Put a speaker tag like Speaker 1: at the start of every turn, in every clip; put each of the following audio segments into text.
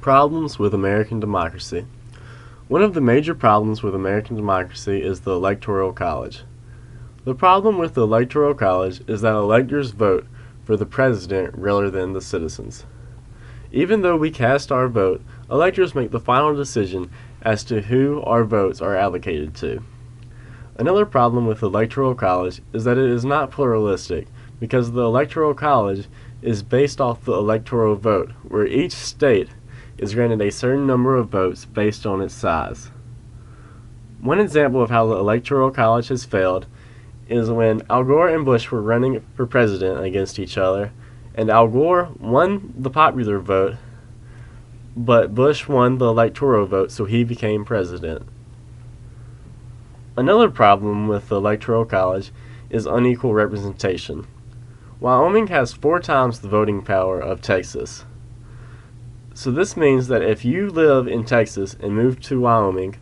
Speaker 1: Problems with American democracy. One of the major problems with American democracy is the Electoral College. The problem with the Electoral College is that electors vote for the president rather than the citizens. Even though we cast our vote, electors make the final decision as to who our votes are allocated to. Another problem with the Electoral College is that it is not pluralistic, because the Electoral College is based off the electoral vote, where each state is granted a certain number of votes based on its size. One example of how the Electoral College has failed is when Al Gore and Bush were running for president against each other, and Al Gore won the popular vote, but Bush won the electoral vote, so he became president. Another problem with the Electoral College is unequal representation. Wyoming has 4 times the voting power of Texas. So this means that if you live in Texas and move to Wyoming,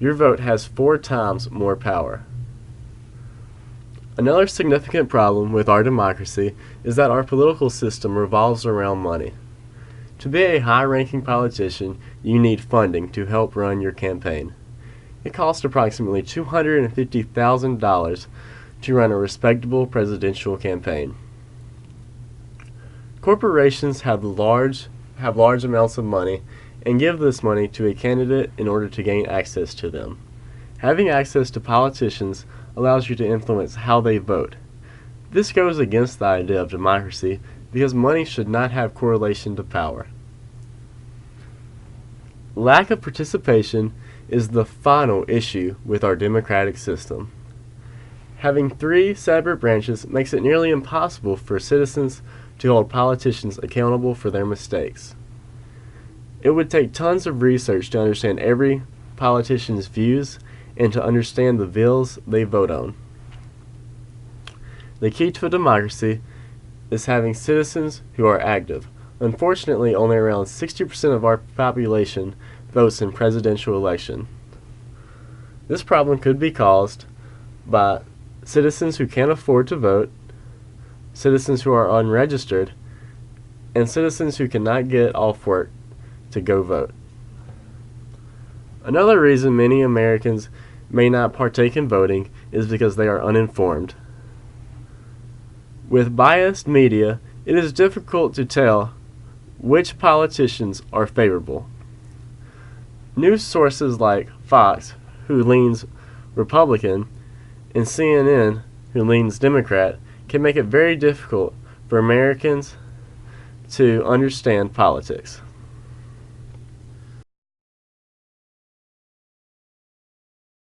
Speaker 1: your vote has 4 times more power. Another significant problem with our democracy is that our political system revolves around money. To be a high-ranking politician, you need funding to help run your campaign. It costs approximately $250,000 to run a respectable presidential campaign. Corporations have large amounts of money and give this money to a candidate in order to gain access to them. Having access to politicians allows you to influence how they vote. This goes against the idea of democracy because money should not have correlation to power. Lack of participation is the final issue with our democratic system. Having 3 separate branches makes it nearly impossible for citizens to hold politicians accountable for their mistakes. It would take tons of research to understand every politician's views and to understand the bills they vote on. The key to a democracy is having citizens who are active. Unfortunately, only around 60% of our population votes in presidential election. This problem could be caused by citizens who can't afford to vote, citizens who are unregistered, and citizens who cannot get off work to go vote. Another reason many Americans may not partake in voting is because they are uninformed. With biased media, it is difficult to tell which politicians are favorable. News sources like Fox, who leans Republican, and CNN, who leans Democrat, can make it very difficult for Americans to understand politics.